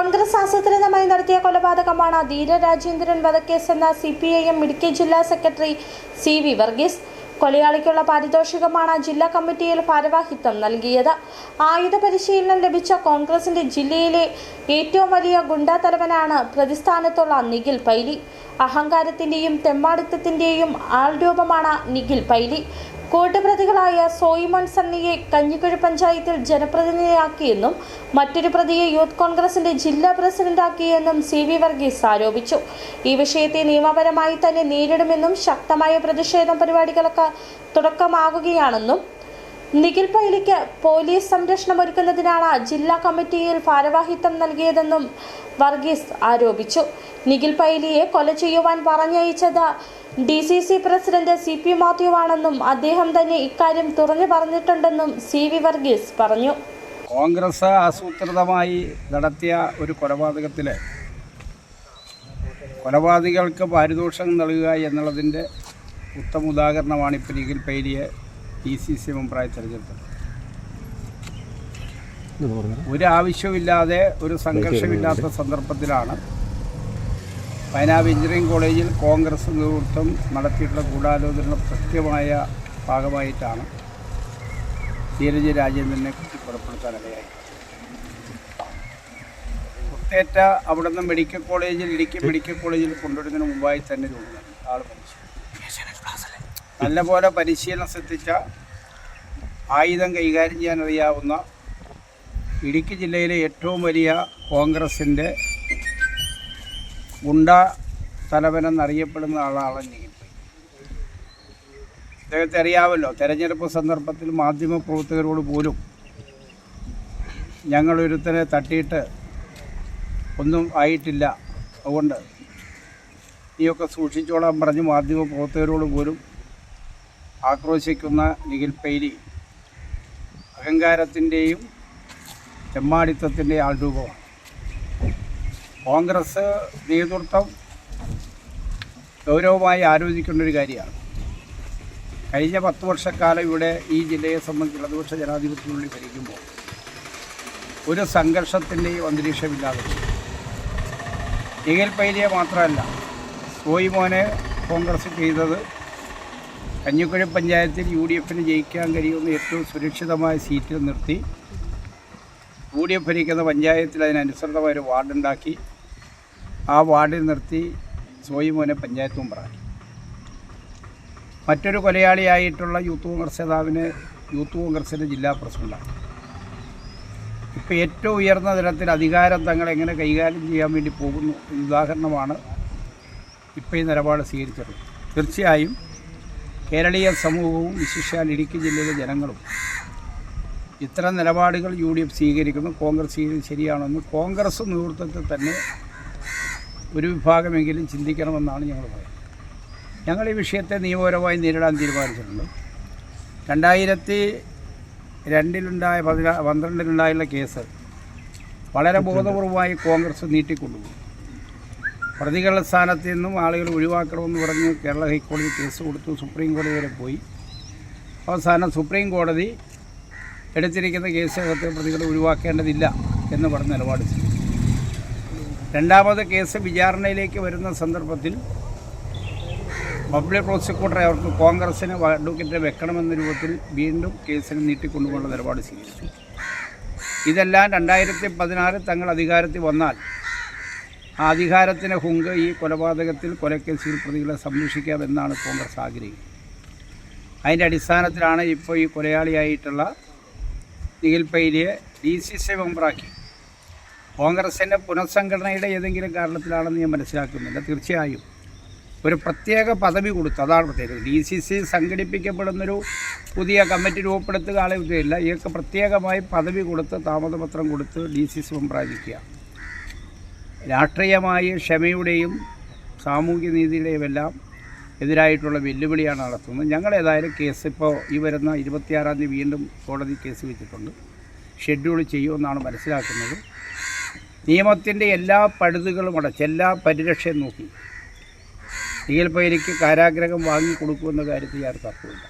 കോൺഗ്രസ് ആസൂത്രിതമായി നടത്തിയ കൊലപാതകമാണ് ധീര രാജേന്ദ്രൻ വധക്കേസെന്ന CPIM ഇടുക്കി ജില്ലാ സെക്രട്ടറി CV വർഗീസ്. കൊലയാളിക്കുള്ള പാരിതോഷികമാണ് ജില്ലാ കമ്മിറ്റിയിൽ ഭാരവാഹിത്വം നൽകിയത്. ആയുധ പരിശീലനം ലഭിച്ച കോൺഗ്രസിന്റെ ജില്ലയിലെ ഏറ്റവും വലിയ ഗുണ്ടാ തലവനാണ് പ്രതിസ്ഥാനത്തുള്ള നിഖിൽ പൈലി. അഹങ്കാരത്തിന്റെയും തെമ്മാടിത്തത്തിന്റെയും ആൾരൂപമാണ് നിഖിൽ പൈലി. കൂട്ടുപ്രതികളായ സോയിമോൻ സണ്ണിയെ കഞ്ഞിക്കുഴി പഞ്ചായത്തിൽ ജനപ്രതിനിധിയാക്കിയെന്നും മറ്റൊരു പ്രതിയെ യൂത്ത് കോൺഗ്രസിന്റെ ജില്ലാ പ്രസിഡന്റാക്കിയെന്നും CV വർഗീസ് ആരോപിച്ചു. ഈ വിഷയത്തെ നിയമപരമായി തന്നെ നേരിടുമെന്നും ശക്തമായ പ്രതിഷേധ പരിപാടികൾക്ക് തുടക്കമാകുകയാണെന്നും നിഖിൽ പൈലിക്ക് പോലീസ് സംരക്ഷണം ഒരുക്കുന്നതിനാണ് ജില്ലാ കമ്മിറ്റിയിൽ ഭാരവാഹിത്വം നൽകിയതെന്നും വർഗീസ് ആരോപിച്ചു. നിഖിൽ പൈലിയെ കൊല ചെയ്യുവാൻ പറഞ്ഞയച്ചത് DCC പ്രസിഡന്റ് CP മാത്യുവാണെന്നും അദ്ദേഹം തന്നെ ഇക്കാര്യം തുറന്നു പറഞ്ഞിട്ടുണ്ടെന്നും CV വർഗീസ് പറഞ്ഞു. കോൺഗ്രസ് ആസൂത്രിതമായി നടത്തിയ ഒരു കൊലപാതകത്തിൽ കൊലപാതകൾക്ക് പാരിതോഷികം നൽകുക എന്നുള്ളതിൻ്റെ ഉത്തമ ഉദാഹരണമാണ് ഇപ്പോൾ നിഖിൽ പൈലിയെ DCC മെമ്പറായി തിരഞ്ഞെടുത്തത്. ഒരു ആവശ്യമില്ലാതെ ഒരു സംഘർഷമില്ലാത്ത സന്ദർഭത്തിലാണ് വയനാട് എഞ്ചിനീയറിംഗ് കോളേജിൽ കോൺഗ്രസ് നേതൃത്വം നടത്തിയിട്ടുള്ള ഗൂഢാലോചന കൃത്യമായ ഭാഗമായിട്ടാണ് ധീരജ രാജേന്ദ്രനെ കൊലപ്പെടുത്താനിടയായി. കുത്തേറ്റ അവിടുന്ന് ഇടുക്കി മെഡിക്കൽ കോളേജിൽ കൊണ്ടുവരുന്നതിന് മുമ്പായി തന്നെ ആൾ മരിച്ചു. നല്ലപോലെ പരിശീലനം ശ്രദ്ധിച്ച ആയുധം കൈകാര്യം ചെയ്യാൻ അറിയാവുന്ന ഇടുക്കി ജില്ലയിലെ ഏറ്റവും വലിയ കോൺഗ്രസിൻ്റെ ഗുണ്ട തലവനെന്നറിയപ്പെടുന്ന ആളാണ് നിഖിൽ പൈലി. അദ്ദേഹത്തെ അറിയാമല്ലോ. തെരഞ്ഞെടുപ്പ് സന്ദർഭത്തിൽ മാധ്യമപ്രവർത്തകരോട് പോലും ഞങ്ങളൊരുത്തനെ തട്ടിയിട്ട് ഒന്നും ആയിട്ടില്ല, അതുകൊണ്ട് നീയൊക്കെ സൂക്ഷിച്ചോളാൻ പറഞ്ഞ് മാധ്യമപ്രവർത്തകരോട് പോലും ആക്രോശിക്കുന്ന നിഖിൽ പൈലി അഹങ്കാരത്തിൻ്റെയും തെമ്മാടിത്തത്തിൻ്റെയും ആൾരൂപമാണ്. കോൺഗ്രസ് നേതൃത്വം ഗൗരവമായി ആലോചിക്കേണ്ട ഒരു കാര്യമാണ്. കഴിഞ്ഞ 10 വർഷക്കാലം ഇവിടെ ഈ ജില്ലയെ സംബന്ധിച്ച് ഇടതുപക്ഷ ജനാധിപത്യത്തിനുള്ളിൽ ഭരിക്കുമ്പോൾ ഒരു സംഘർഷത്തിൻ്റെയും അന്തരീക്ഷമില്ലാതെ നിഖിൽ പൈലിയെ മാത്രമല്ല, സോയിമോനെ കോൺഗ്രസ് ചെയ്തത് കഞ്ഞിക്കുഴി പഞ്ചായത്തിൽ UDFന് ജയിക്കാൻ കഴിയുന്ന ഏറ്റവും സുരക്ഷിതമായ സീറ്റിൽ നിർത്തി UDF ഭരിക്കുന്ന പഞ്ചായത്തിൽ അതിനനുസൃതമായ ഒരു വാർഡുണ്ടാക്കി ആ വാർഡിൽ നിർത്തി സോയിമോനെ പഞ്ചായത്ത് മെമ്പറാക്കി. മറ്റൊരു കൊലയാളിയായിട്ടുള്ള യൂത്ത് കോൺഗ്രസ് നേതാവിനെ യൂത്ത് കോൺഗ്രസിൻ്റെ ജില്ലാ പ്രസിഡന്റാക്കി. ഇപ്പോൾ ഏറ്റവും ഉയർന്ന തലത്തിൽ അധികാരം തങ്ങൾ എങ്ങനെ കൈകാര്യം ചെയ്യാൻ വേണ്ടി പോകുന്നു എന്ന ഉദാഹരണമാണ് ഇപ്പോൾ ഈ നിലപാട് സ്വീകരിച്ചത്. തീർച്ചയായും കേരളീയ സമൂഹവും വിശേഷിച്ചാൽ ഇടുക്കി ജില്ലയിലെ ജനങ്ങളും ഇത്തരം നിലപാടുകൾ UDF സ്വീകരിക്കുന്നു, കോൺഗ്രസ് സ്വീകരിക്കുന്നത് ശരിയാണെന്ന് കോൺഗ്രസ് നേതൃത്വത്തിൽ തന്നെ ഒരു വിഭാഗമെങ്കിലും ചിന്തിക്കണമെന്നാണ് ഞങ്ങൾ പറയുന്നത്. ഞങ്ങൾ ഈ വിഷയത്തെ നിയമപരമായി നേരിടാൻ തീരുമാനിച്ചിട്ടുണ്ട്. 2012 കേസ് വളരെ ബോധപൂർവമായി കോൺഗ്രസ് നീട്ടിക്കൊണ്ടുപോയി. പ്രതികളുടെ സ്ഥാനത്ത് നിന്നും ആളുകൾ ഒഴിവാക്കണമെന്ന് പറഞ്ഞ് കേരള ഹൈക്കോടതി കേസ് കൊടുത്തു. സുപ്രീം കോടതി വരെ പോയി. അവസാനം സുപ്രീം കോടതി എടുത്തിരിക്കുന്ന കേസിനകത്ത് പ്രതികളെ ഒഴിവാക്കേണ്ടതില്ല എന്ന് പറഞ്ഞ നിലപാട് സ്വീകരിച്ചു. രണ്ടാമത് കേസ് വിചാരണയിലേക്ക് വരുന്ന സന്ദർഭത്തിൽ പബ്ലിക് പ്രോസിക്യൂട്ടറെ അവർക്ക് കോൺഗ്രസിന് അഡ്വക്കേറ്റ് വെക്കണമെന്ന രൂപത്തിൽ വീണ്ടും കേസിന് നീട്ടിക്കൊണ്ടുപോകുന്ന നിലപാട് സ്വീകരിച്ചു. ഇതെല്ലാം 2016 തങ്ങൾ അധികാരത്തിൽ വന്നാൽ ആ അധികാരത്തിന് ഹുങ്ക് ഈ കൊലപാതകത്തിൽ കൊലക്കേസിൽ പ്രതികളെ സംരക്ഷിക്കാമെന്നാണ് കോൺഗ്രസ് ആഗ്രഹിക്കുന്നത്. അതിൻ്റെ അടിസ്ഥാനത്തിലാണ് ഇപ്പോൾ ഈ കൊലയാളിയായിട്ടുള്ള നിഖിൽ പൈലിയെ DCC മെമ്പറാക്കി. കോൺഗ്രസിൻ്റെ പുനഃസംഘടനയുടെ ഏതെങ്കിലും കാരണത്തിലാണെന്ന് ഞാൻ മനസ്സിലാക്കുന്നില്ല. തീർച്ചയായും ഒരു പ്രത്യേക പദവി കൊടുത്തു, അതാണ് പ്രത്യേകത. DCC സംഘടിപ്പിക്കപ്പെടുന്നൊരു പുതിയ കമ്മിറ്റി രൂപപ്പെടുത്തുക ആളെ ഉദ്ദേശമില്ല. ഇയാൾക്ക് പ്രത്യേകമായി പദവി കൊടുത്ത് താമസപത്രം കൊടുത്ത് DCC മെമ്പറായിരിക്കുക. രാഷ്ട്രീയമായി ക്ഷമയുടെയും സാമൂഹ്യ നീതിയുടെയും എല്ലാം എതിരായിട്ടുള്ള വെല്ലുവിളിയാണ് നടത്തുന്നത്. ഞങ്ങളേതായാലും കേസ് ഇപ്പോൾ ഈ വരുന്ന 26-ാം തീയതി വീണ്ടും കോടതി കേസ് വെച്ചിട്ടുണ്ട്. ഷെഡ്യൂൾ ചെയ്യുമെന്നാണ് മനസ്സിലാക്കുന്നത്. നിയമത്തിൻ്റെ എല്ലാ പഴുതുകളും അടച്ച് എല്ലാ പരിരക്ഷയും നോക്കി നിഖിൽ പൈലിക്ക് കാരാഗ്രഹം വാങ്ങിക്കൊടുക്കുമെന്ന കാര്യത്തിൽ യാതൊരു തർക്കമില്ല.